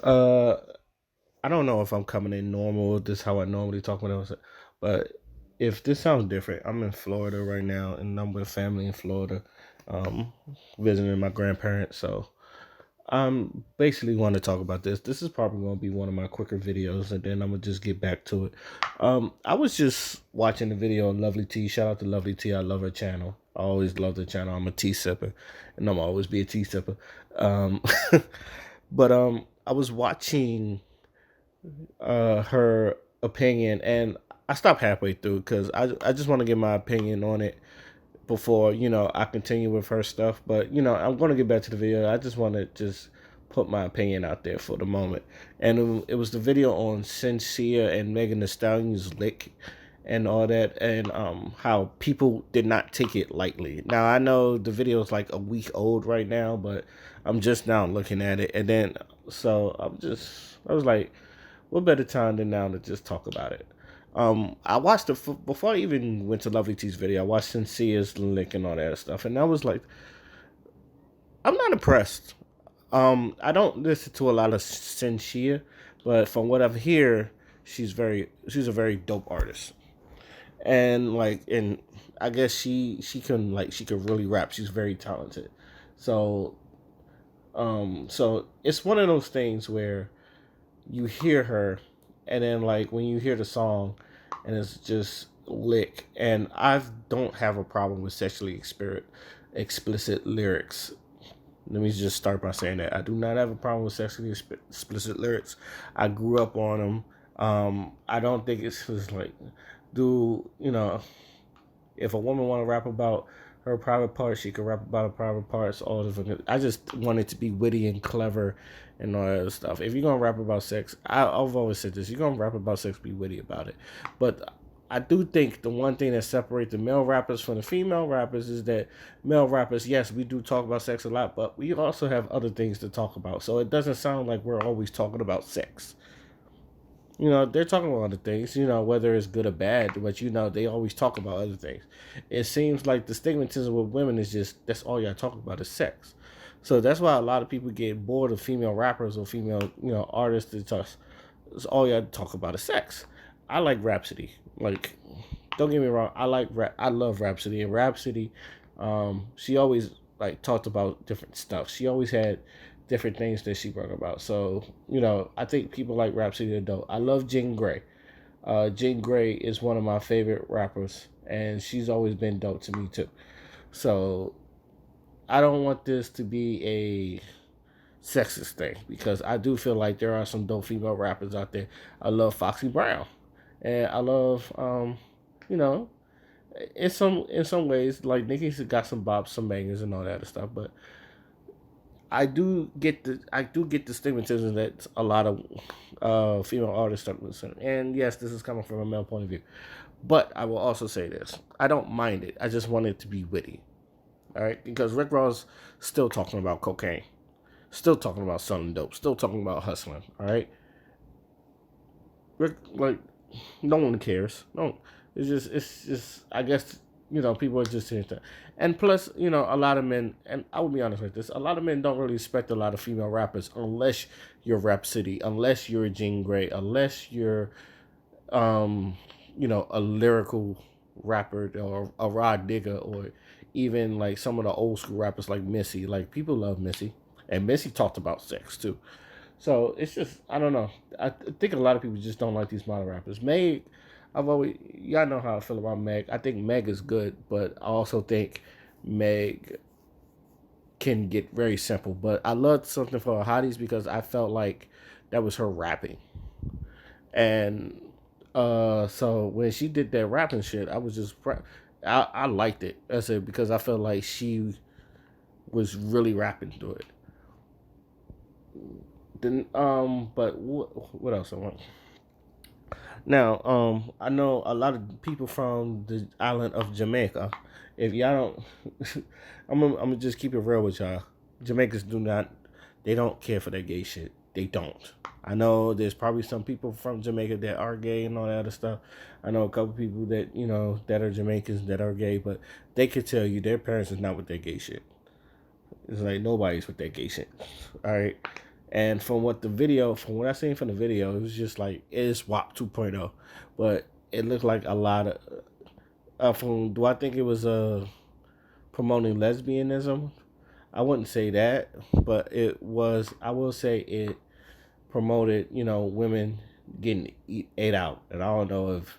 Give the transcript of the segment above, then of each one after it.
Uh, I don't know if I'm coming in normal. This is how I normally talk when I was, but if this sounds different, I'm in Florida right now, and I'm with family in Florida, um, visiting my grandparents. So I'm basically want to talk about this. This is probably going to be one of my quicker videos, and then I'm gonna just get back to it. I was just watching the video of Lovely T. Shout out to Lovely T. I love her channel. I always love the channel. I'm a tea sipper, and I'm always be a tea sipper. Um, but I was watching her opinion, and I stopped halfway through because I just want to get my opinion on it before I continue with her stuff. But I'm going to get back to the video. I just want to just put my opinion out there for the moment, and it was the video on Shenseea and Megan Thee Stallion's lick and all that, and how people did not take it lightly. Now I know the video is like a week old right now, but I'm just now looking at it, and then so I was like, what better time than now to just talk about it? I watched before I even went to Lovely T's video. I watched Sincere's link and all that stuff, and I was like, I'm not impressed. I don't listen to a lot of Sincere, but from what I've heard, she's a very dope artist, and I guess she can really rap. She's very talented, so so it's one of those things where you hear her, and then like when you hear the song and it's just lick. And I don't have a problem with explicit lyrics. Let me just start by saying that I do not have a problem with sexually explicit lyrics. I grew up on them. I don't think it's just like, do if a woman want to rap about her private parts, she can rap about her private parts. All different. I just want it to be witty and clever and all that other stuff. If you're gonna rap about sex, I've always said this: you're gonna rap about sex, be witty about it. But I do think the one thing that separates the male rappers from the female rappers is that male rappers, yes, we do talk about sex a lot, but we also have other things to talk about. So it doesn't sound like we're always talking about sex. They're talking about other things, whether it's good or bad, but they always talk about other things. It seems like the stigmatism with women is just that's all y'all talk about is sex. So that's why a lot of people get bored of female rappers or female, artists that just it's all y'all talk about is sex. I like Rhapsody. Like, don't get me wrong, I love Rhapsody. And Rhapsody, she always like talked about different stuff. She always had different things that she brought about. So, I think people like Rhapsody are dope. I love Jean Grey. Jean Grey is one of my favorite rappers, and she's always been dope to me too. So I don't want this to be a sexist thing because I do feel like there are some dope female rappers out there. I love Foxy Brown, and I love you know, in some ways like Nicki's got some bops, some bangers, and all that other stuff, but I do get the stigmatism that a lot of female artists start listening. And yes, this is coming from a male point of view. But I will also say this. I don't mind it. I just want it to be witty. All right? Because Rick Ross still talking about cocaine. Still talking about selling dope. Still talking about hustling. All right? Rick, like, no one cares. No, it's just. I guess people are just saying that, and plus, a lot of men, and I will be honest with this, a lot of men don't really respect a lot of female rappers unless you're Rhapsody, unless you're Jean Grey, unless you're, a lyrical rapper or a Rod Digger, or even like some of the old school rappers like Missy. Like people love Missy, and Missy talked about sex too. So it's just I don't know. I think a lot of people just don't like these modern rappers. Meg, y'all know how I feel about Meg. I think Meg is good, but I also think Meg can get very simple. But I loved something for her hotties because I felt like that was her rapping, and so when she did that rapping shit, I was just I liked it. I said because I felt like she was really rapping through it. Then but what else I want? Now, I know a lot of people from the island of Jamaica. If y'all don't, I'm gonna just keep it real with y'all. Jamaicans they don't care for that gay shit. They don't. I know there's probably some people from Jamaica that are gay and all that other stuff. I know a couple people that that are Jamaicans that are gay, but they could tell you their parents is not with that gay shit. It's like nobody's with that gay shit. All right. And from what I seen from the video, it was just like it is WAP 2.0, but it looked like a lot of. From do I think it was promoting lesbianism? I wouldn't say that, but it was. I will say it promoted, women getting ate out, and I don't know if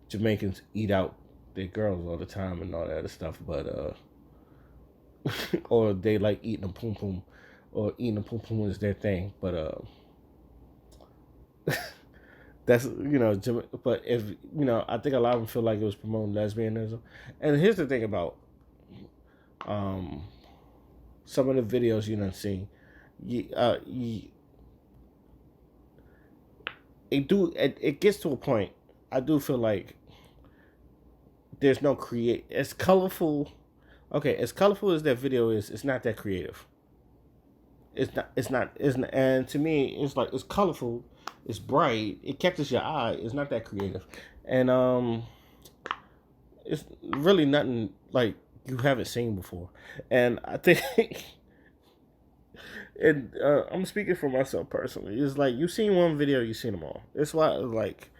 Jamaicans eat out their girls all the time and all that other stuff, but or they like eating a pum pum, or eating a pum pum is their thing, but that's but if I think a lot of them feel like it was promoting lesbianism, and here's the thing about um some of the videos you done seen, you, it gets to a point. I do feel like there's no create. As colorful, okay, as colorful as that video is, it's not that creative. It's not. It's not. It's not, and to me, it's like it's colorful, it's bright, it catches your eye. It's not that creative, and it's really nothing like you haven't seen before. And I think, and I'm speaking for myself personally. It's like you seen one video, you seen them all. It's why like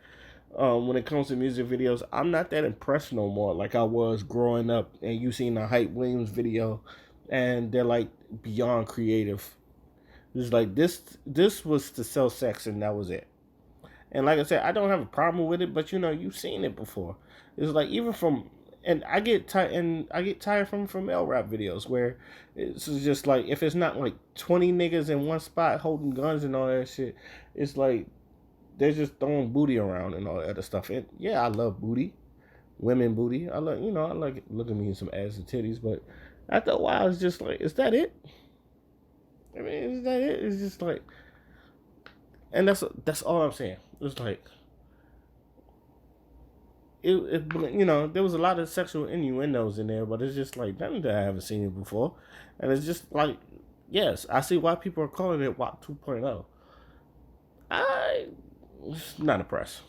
when it comes to music videos, I'm not that impressed no more like I was growing up. And you seen the Hype Williams video, and they're like beyond creative. It's like this was to sell sex, and that was it. And like I said, I don't have a problem with it, but you've seen it before. It's like even from and I get tired from L rap videos where it's just like if it's not like 20 niggas in one spot holding guns and all that shit, it's like they're just throwing booty around and all that other stuff. And yeah, I love booty, women booty. I like looking at me in some ass and titties, but after a while, it's just like, is that it? I mean, is that it? It's just like, and that's all I'm saying. It's like there was a lot of sexual innuendos in there, but it's just like nothing that I haven't seen it before, and it's just like, yes, I see why people are calling it WAP 2.0. I not impressed,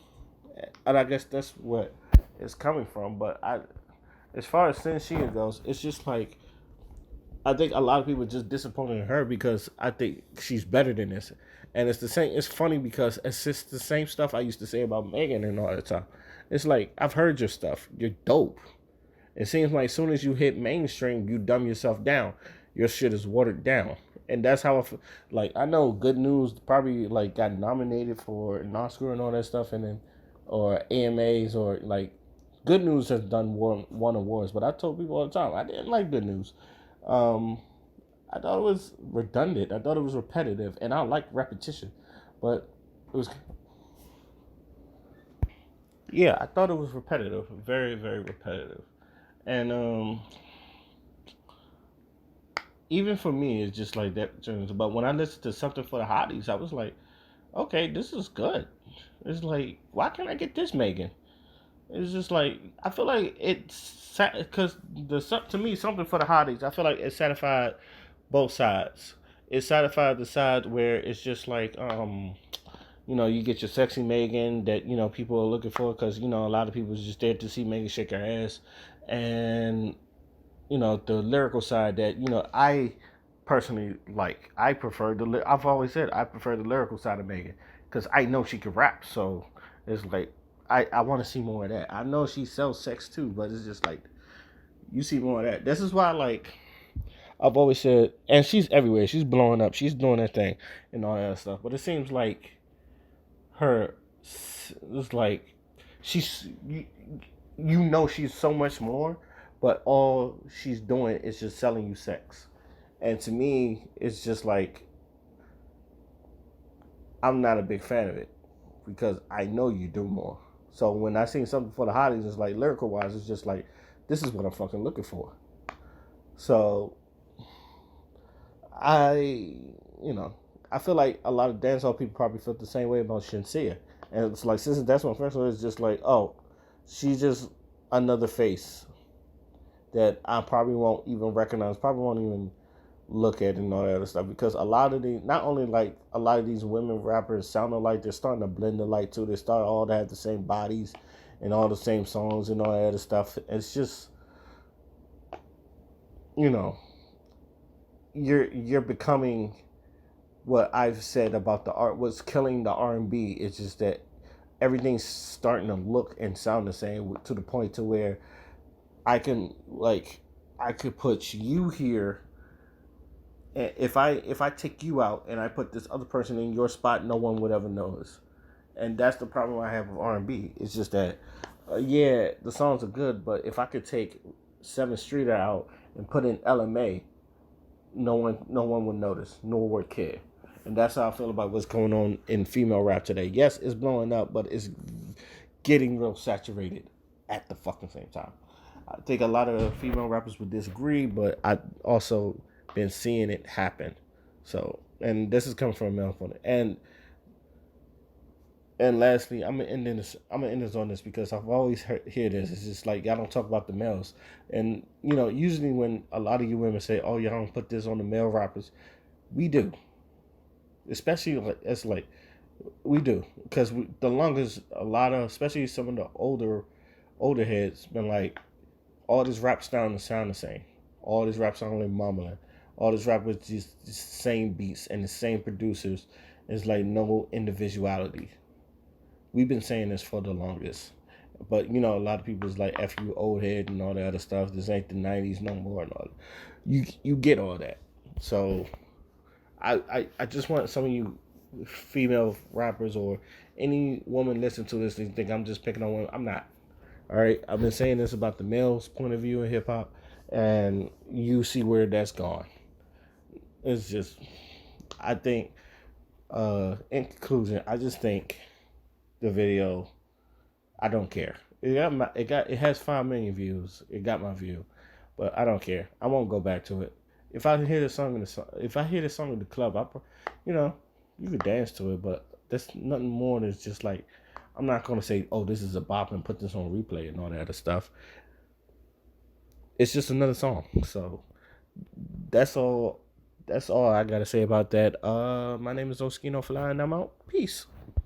and I guess that's what it's coming from. But as far as Shenseea goes, it's just like I think a lot of people are just disappointed in her because I think she's better than this. And it's the same. It's funny because it's just the same stuff I used to say about Megan and all the time. It's like I've heard your stuff. You're dope. It seems like as soon as you hit mainstream, you dumb yourself down. Your shit is watered down, and that's how I feel. Like I know Good News probably like got nominated for an Oscar and all that stuff, and then or AMAs or like Good News has done won awards. But I told people all the time I didn't like Good News. Um, I thought it was redundant. I thought it was repetitive, and I like repetition, but it was yeah. I thought it was repetitive, very very repetitive, and even for me, it's just like that. But when I listened to something for the hotties, I was like, okay, this is good. It's like, why can't I get this Megan? It's just like I feel like it's because to me something for the hotties. I feel like it satisfied both sides. It satisfied the side where it's just like you get your sexy Megan that people are looking for because a lot of people is just there to see Megan shake her ass, and the lyrical side that I personally like. I've always said I prefer the lyrical side of Megan because I know she can rap. So it's like I want to see more of that. I know she sells sex too, but it's just like you see more of that. This is why like I've always said, and she's everywhere. She's blowing up. She's doing that thing and all that stuff. But it seems like her, it's like she's she's so much more, but all she's doing is just selling you sex. And to me, it's just like I'm not a big fan of it because I know you do more. So when I seen something for the hotties, it's like lyrical wise, it's just like this is what I'm fucking looking for. So I, I feel like a lot of dancehall people probably felt the same way about Shenseea. And it's like, since that's my first one, it's just like, oh, she's just another face that I probably won't even recognize, probably won't even look at and all that other stuff. Because a lot of not only like a lot of these women rappers sound alike, they're starting to blend alike too. They start all to have the same bodies and all the same songs and all that other stuff. It's just, you know, you're becoming what I've said about the art. What's killing the R&B is just that everything's starting to look and sound the same to the point to where I can like I could put you here. If I take you out and I put this other person in your spot, no one would ever notice. And that's the problem I have with R&B. It's just that, yeah, the songs are good, but if I could take Seventh Streeter out and put in LMA, no one would notice, nor would care. And that's how I feel about what's going on in female rap today. Yes, it's blowing up, but it's getting real saturated at the fucking same time. I think a lot of female rappers would disagree, but I also been seeing it happen. So, and this is coming from a male point. And lastly, I'm gonna end this. I'm gonna end this on this because I've always hear this. It's just like y'all don't talk about the males, and usually when a lot of you women say, "Oh, y'all don't put this on the male rappers," we do, especially like it's like we do because the longest a lot of, especially some of the older heads, been like all this rap sound the same, all this rap sound like mumbling, all this rap with just the same beats and the same producers. It's like no individuality. We've been saying this for the longest. But a lot of people's like "f you old head" and all that other stuff. This ain't the '90s no more and all that. You get all that. So I just want some of you female rappers or any woman listen to this and think I'm just picking on women. I'm not. All right, I've been saying this about the male's point of view in hip hop, and you see where that's gone. It's just, I think, in conclusion, I just think the video, I don't care. It has 5 million views. It got my view, but I don't care. I won't go back to it. If I hear the song if I hear the song in the club, you know, you could dance to it, but that's nothing more than just like, I'm not gonna say, oh, this is a bop and put this on replay and all that other stuff. It's just another song. So that's all. That's all I gotta say about that. My name is Oskino Fly, and I'm out. Peace.